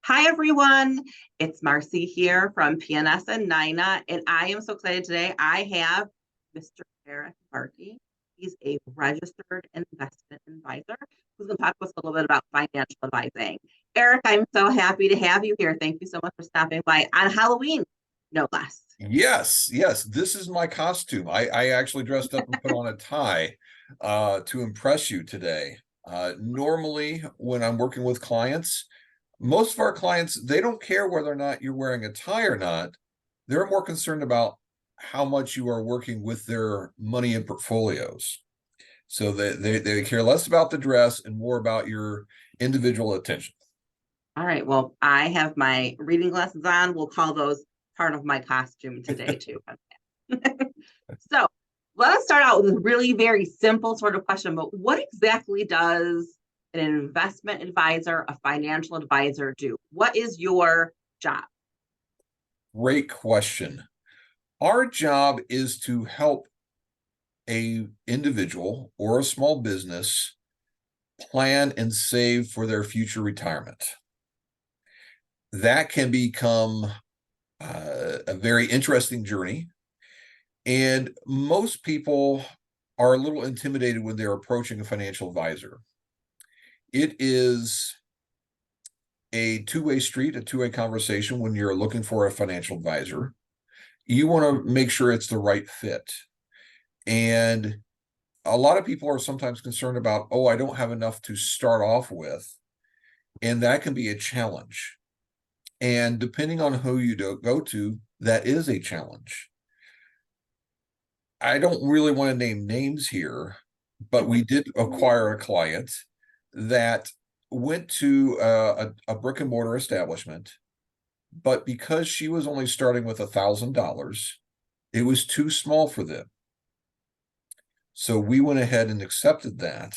Hi, everyone. It's Marcy here from PNS and NYNA, and I am so excited today. I have Mr. Eric Barkey. He's a registered investment advisor who's going to talk to us a little bit about financial advising. Eric, I'm so happy to have you here. Thank you so much for stopping by on Halloween, no less. Yes, this is my costume. I actually dressed up and put on a tie to impress you today. Normally, when I'm working with clients, most of our clients, they don't care whether or not you're wearing a tie or not. They're more concerned about how much you are working with their money and portfolios. So they care less about the dress and more about your individual attention. All right. Well, I have my reading glasses on. We'll call those part of my costume today, too. So let us start out with a really very simple sort of question, but what exactly does an investment advisor, a financial advisor do? What is your job? Great question. Our job is to help a individual or a small business plan and save for their future retirement. That can become a very interesting journey. And most people are a little intimidated when they're approaching a financial advisor. It is a two-way street, a two-way conversation when you're looking for a financial advisor. You want to make sure it's the right fit. And a lot of people are sometimes concerned about, oh, I don't have enough to start off with. And that can be a challenge. And depending on who you go to, that is a challenge. I don't really want to name names here, but we did acquire a client that went to a brick and mortar establishment, but because she was only starting with $1,000, it was too small for them. So we went ahead and accepted that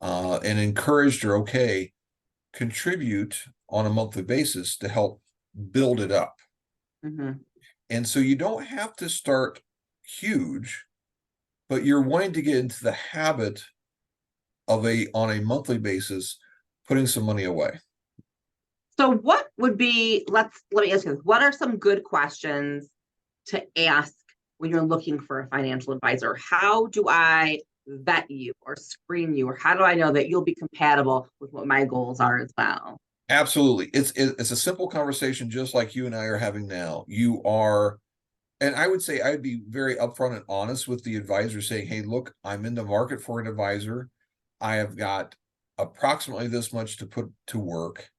and encouraged her, okay, contribute on a monthly basis to help build it up. Mm-hmm. And so you don't have to start huge, but you're wanting to get into the habit of on a monthly basis, putting some money away. So what would be, let me ask you this, what are some good questions to ask when you're looking for a financial advisor? How do I vet you or screen you, or how do I know that you'll be compatible with what my goals are as well? Absolutely. It's a simple conversation, just like you and I are having now. You are, and I would say I'd be very upfront and honest with the advisor, saying, hey, look, I'm in the market for an advisor. I have got approximately this much to put to work.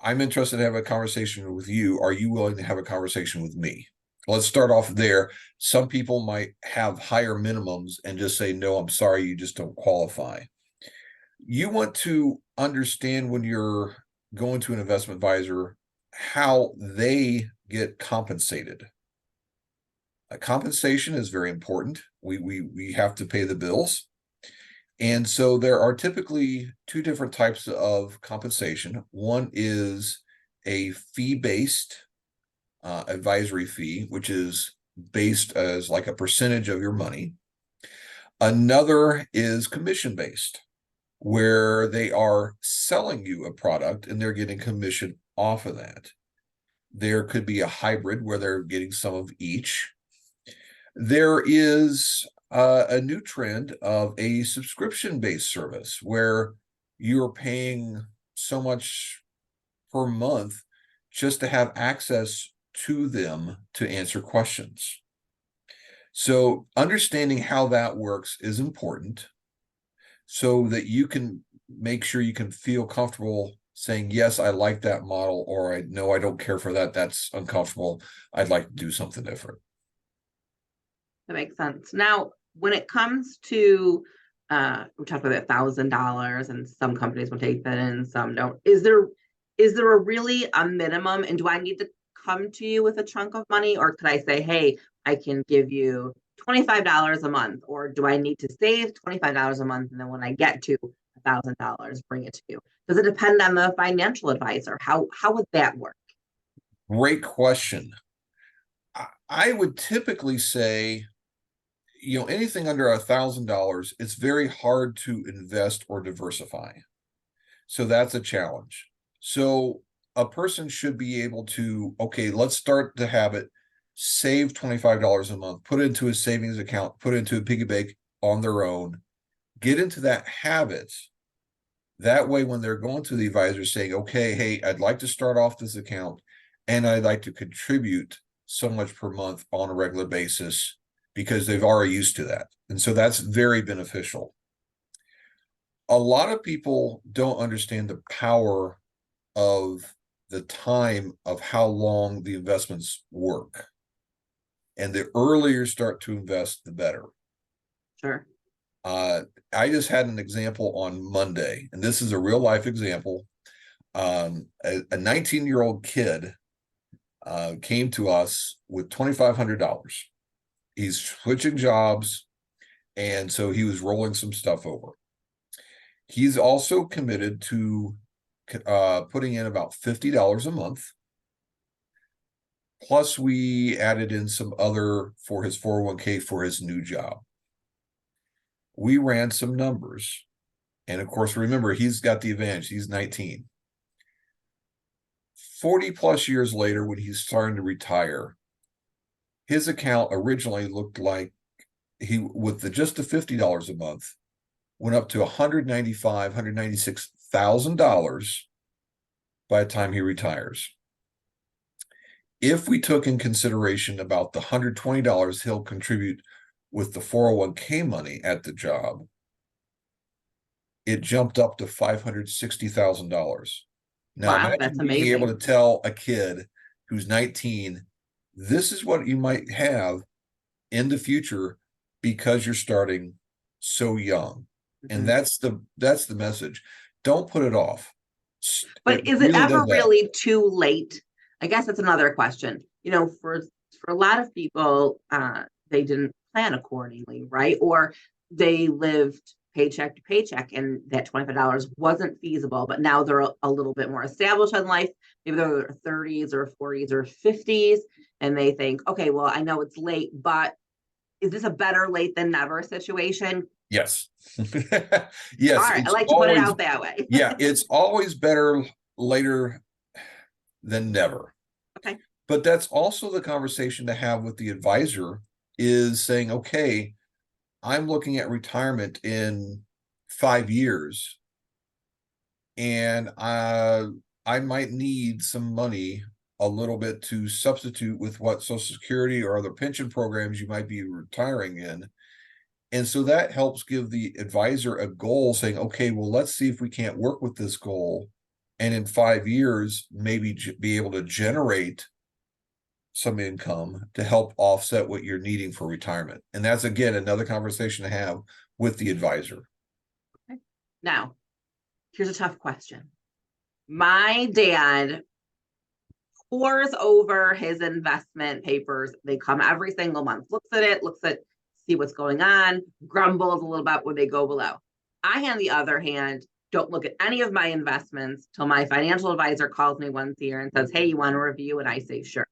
I'm interested to have a conversation with you. Are you willing to have a conversation with me? Let's start off there. Some people might have higher minimums and just say, no, I'm sorry, you just don't qualify. You want to understand when you're going to an investment advisor how they get compensated. Compensation is very important. We have to pay the bills. And so there are typically two different types of compensation. One is a fee-based advisory fee, which is based as like a percentage of your money. Another is commission-based, where they are selling you a product and they're getting commission off of that. There could be a hybrid where they're getting some of each. There is a new trend of a subscription-based service where you're paying so much per month just to have access to them to answer questions. So understanding how that works is important so that you can make sure you can feel comfortable saying, yes, I like that model, or I no, I don't care for that. That's uncomfortable. I'd like to do something different. That makes sense. Now, when it comes to, we talked about $1,000, and some companies will take that in, some don't. Is there a minimum, and do I need to come to you with a chunk of money, or could I say, hey, I can give you $25 a month, or do I need to save $25 a month, and then when I get to $1,000, bring it to you? Does it depend on the financial advisor? How would that work? Great question. I would typically say, anything under $1,000, it's very hard to invest or diversify. So that's a challenge. So a person should be able to, okay, let's start the habit, save $25 a month, put it into a savings account, put it into a piggy bank on their own, get into that habit. That way, when they're going to the advisor saying, okay, hey, I'd like to start off this account and I'd like to contribute so much per month on a regular basis, because they've already used to that. And so that's very beneficial. A lot of people don't understand the power of the time of how long the investments work. And the earlier you start to invest, the better. Sure. I just had an example on Monday, and this is a real life example. A 19-year-old kid came to us with $2,500. He's switching jobs, and so he was rolling some stuff over. He's also committed to putting in about $50 a month. Plus, we added in some other for his 401k for his new job. We ran some numbers. And of course, remember, he's got the advantage. He's 19. 40 plus years later, when he's starting to retire, his account originally looked like he, with just the $50 a month, went up to $195,000, $196,000 by the time he retires. If we took in consideration about the $120 he'll contribute with the 401k money at the job, it jumped up to $560,000. Now, Wow, imagine that's being able to amazing. tell a kid who's 19, this is what you might have in the future because you're starting so young. And Mhm. that's the message. Don't put it off. It But is it really ever does that. really too late? I guess that's another question. For a lot of people, they didn't plan accordingly, right? Or they lived paycheck to paycheck, and that $25 wasn't feasible. But now they're a little bit more established in life. Maybe they're in their 30s or 40s or 50s, and they think, okay, well, I know it's late, but is this a better late than never situation? Yes. All Yes, right, I it's like to put it always, out that way. yeah, it's always better later than never. Okay. But that's also the conversation to have with the advisor, is saying, okay, I'm looking at retirement in 5 years, and I might need some money a little bit to substitute with what Social Security or other pension programs you might be retiring in. And so that helps give the advisor a goal, saying, okay, well, let's see if we can't work with this goal. And in 5 years, maybe be able to generate some income to help offset what you're needing for retirement. And that's, again, another conversation to have with the advisor. Okay. Now, here's a tough question. My dad pores over his investment papers. They come every single month, looks at it, see what's going on, grumbles a little bit when they go below. I, on the other hand, don't look at any of my investments till my financial advisor calls me once a year and says, hey, you want to review? And I say, sure.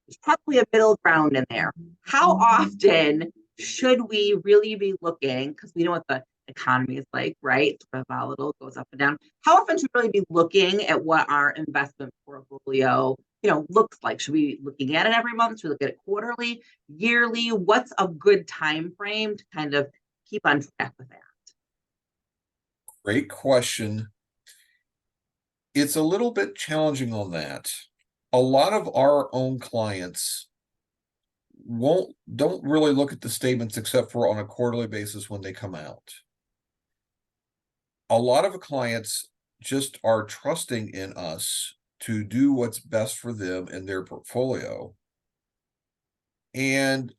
There's probably a middle ground in there. How often should we really be looking? Because we know what the economy is like, right? It's sort of volatile, goes up and down. How often should we really be looking at what our investment portfolio, looks like? Should we be looking at it every month? Should we look at it quarterly, yearly? What's a good time frame to kind of keep on track with that? Great question. It's a little bit challenging on that. A lot of our own clients don't really look at the statements except for on a quarterly basis when they come out. A lot of clients just are trusting in us to do what's best for them in their portfolio. And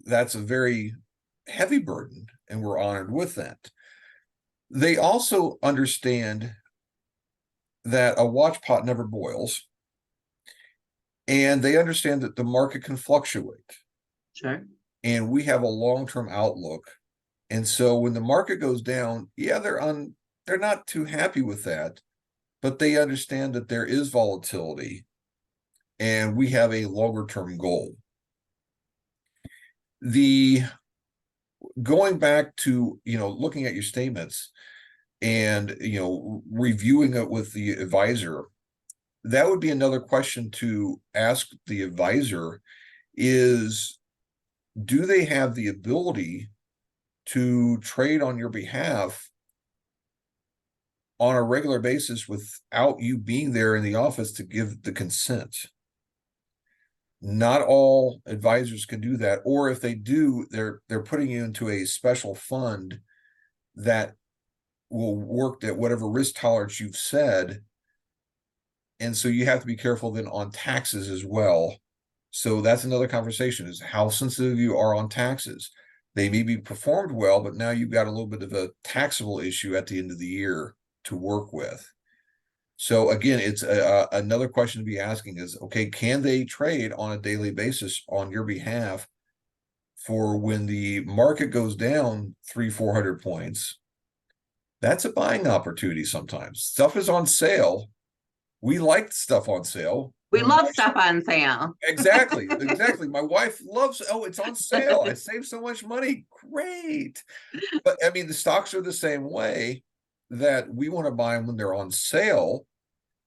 that's a very heavy burden, and we're honored with that. They also understand that a watch pot never boils, and they understand that the market can fluctuate. Sure. And we have a long-term outlook. And so when the market goes down, yeah, they're not too happy with that, but they understand that there is volatility and we have a longer term goal. The going back to, looking at your statements, and, reviewing it with the advisor, that would be another question to ask the advisor is, do they have the ability to trade on your behalf on a regular basis without you being there in the office to give the consent? Not all advisors can do that, or if they do, they're putting you into a special fund that will work at whatever risk tolerance you've said. And so you have to be careful then on taxes as well. So that's another conversation, is how sensitive you are on taxes. They may be performed well, but now you've got a little bit of a taxable issue at the end of the year to work with. So again, it's another question to be asking is, okay, can they trade on a daily basis on your behalf for when the market goes down 300-400 points? That's a buying opportunity. Sometimes stuff is on sale. We like stuff on sale. We love stuff on sale. Exactly. My wife loves, oh, it's on sale. I saved so much money. Great. But I mean, the stocks are the same way, that we want to buy them when they're on sale,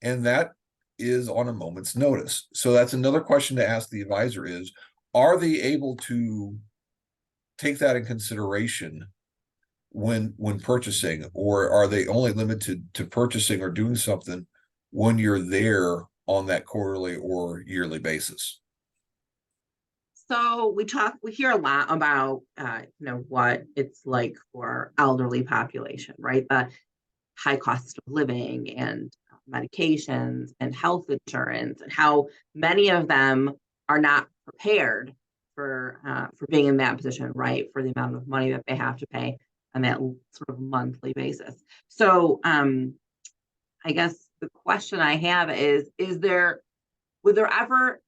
and that is on a moment's notice. So that's another question to ask the advisor is, are they able to take that in consideration when purchasing, or are they only limited to purchasing or doing something when you're there on that quarterly or yearly basis? So we hear a lot about, what it's like for elderly population, right? The high cost of living and medications and health insurance, and how many of them are not prepared for being in that position, right? For the amount of money that they have to pay on that sort of monthly basis. So, I guess the question I have is would there ever,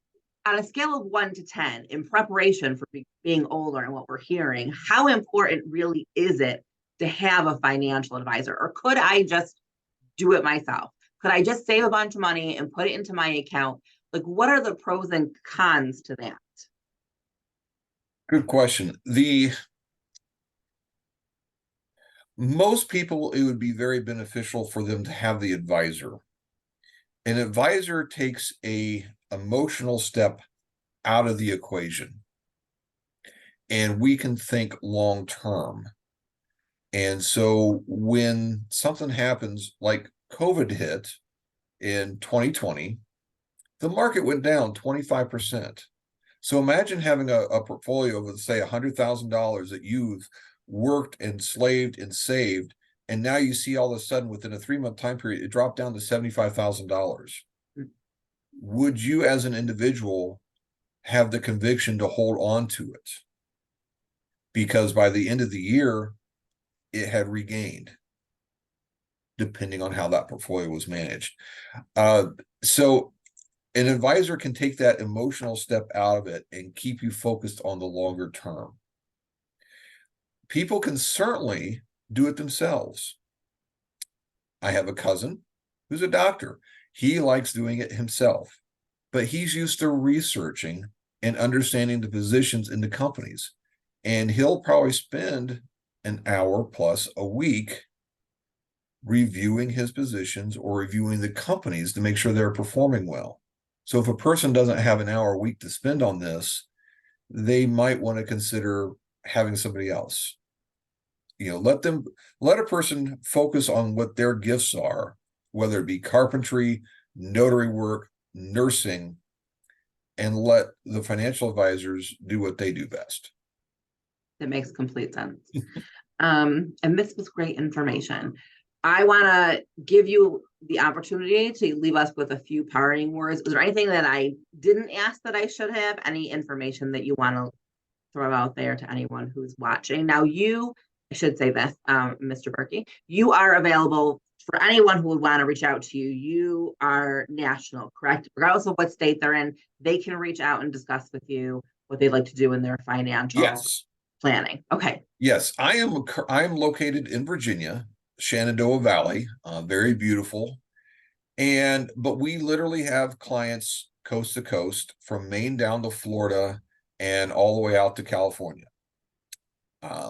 on a scale of 1 to 10, in preparation for being older and what we're hearing, how important really is it to have a financial advisor? Or could I just do it myself? Could I just save a bunch of money and put it into my account? Like, what are the pros and cons to that? Good question. Most people, it would be very beneficial for them to have the advisor. An advisor takes a emotional step out of the equation, and we can think long term. And so when something happens like COVID hit in 2020, the market went down 25%. So imagine having a portfolio of, say, $100,000 that you've worked and slaved and saved, and now you see all of a sudden within a 3-month time period, it dropped down to $75,000. Would you as an individual have the conviction to hold on to it? Because by the end of the year, it had regained, depending on how that portfolio was managed. So an advisor can take that emotional step out of it and keep you focused on the longer term. People can certainly do it themselves. I have a cousin who's a doctor. He likes doing it himself, but he's used to researching and understanding the positions in the companies. And he'll probably spend an hour plus a week reviewing his positions or reviewing the companies to make sure they're performing well. So if a person doesn't have an hour a week to spend on this, they might want to consider having somebody else. Let a person focus on what their gifts are, whether it be carpentry, notary work, nursing, and let the financial advisors do what they do best. That makes complete sense. And this was great information. I want to give you the opportunity to leave us with a few parting words. Is there anything that I didn't ask that I should have? Any information that you want to throw out there to anyone who's watching? Now, I should say this, Mr. Barkey, you are available for anyone who would want to reach out to you. You are national, correct? Regardless of what state they're in, they can reach out and discuss with you what they'd like to do in their financial planning. Okay. Yes, I am located in Virginia, Shenandoah Valley, very beautiful. But we literally have clients coast to coast, from Maine down to Florida and all the way out to California.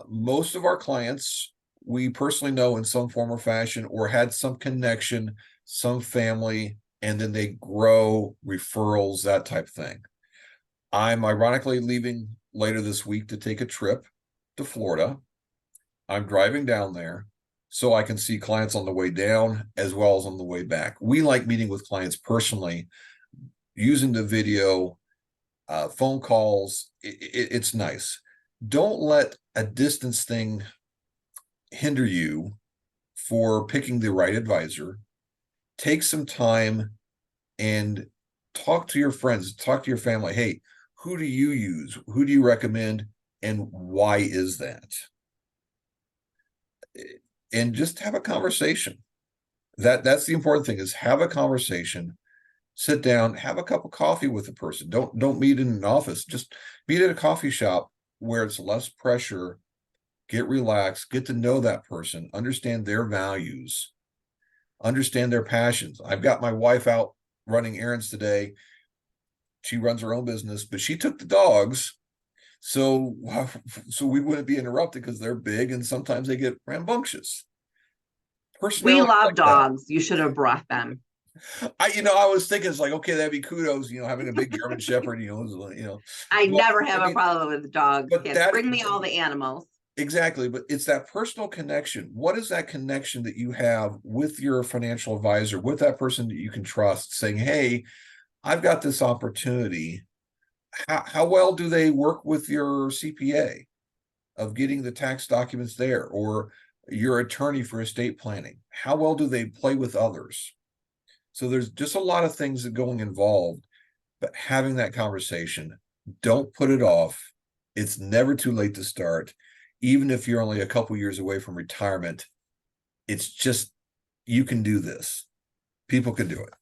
Most of our clients we personally know in some form or fashion, or had some connection, some family, and then they grow referrals, that type thing. I'm ironically leaving later this week to take a trip to Florida. I'm driving down there so I can see clients on the way down as well as on the way back. We like meeting with clients personally, using the video, phone calls. It's nice. Don't let a distance thing hinder you for picking the right advisor. Take some time and talk to your friends, talk to your family. Hey, who do you use? Who do you recommend? And why is that? And just have a conversation. That's the important thing, is have a conversation, sit down, have a cup of coffee with the person. Don't meet in an office, just meet at a coffee shop where it's less pressure. Get relaxed, get to know that person, understand their values, understand their passions. I've got my wife out running errands today. She runs her own business, but she took the dogs. So we wouldn't be interrupted because they're big and sometimes they get rambunctious. We Personality love like that. dogs. You should have brought them. I was thinking, it's like, okay, that'd be kudos, having a big German Shepherd, I well, never have a problem with dogs. but Yes, that bring me all the animals. exactly, but it's that personal connection. What is that connection that you have with your financial advisor, with that person that you can trust, saying, hey, I've got this opportunity. How well do they work with your CPA of getting the tax documents there, or your attorney for estate planning? How well do they play with others? So there's just a lot of things that going involved, but having that conversation, don't put it off. It's never too late to start. Even if you're only a couple years away from retirement, it's just, you can do this. People can do it.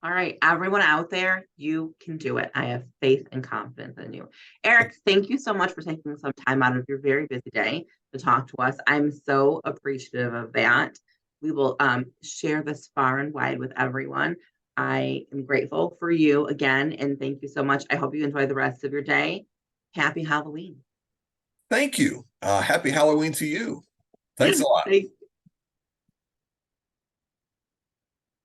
All right, everyone out there, you can do it. I have faith and confidence in you. Eric, thank you so much for taking some time out of your very busy day to talk to us. I'm so appreciative of that. We will share this far and wide with everyone. I am grateful for you again, and thank you so much. I hope you enjoy the rest of your day. Happy Halloween. Thank you. Happy Halloween to you. Thanks a lot. Thank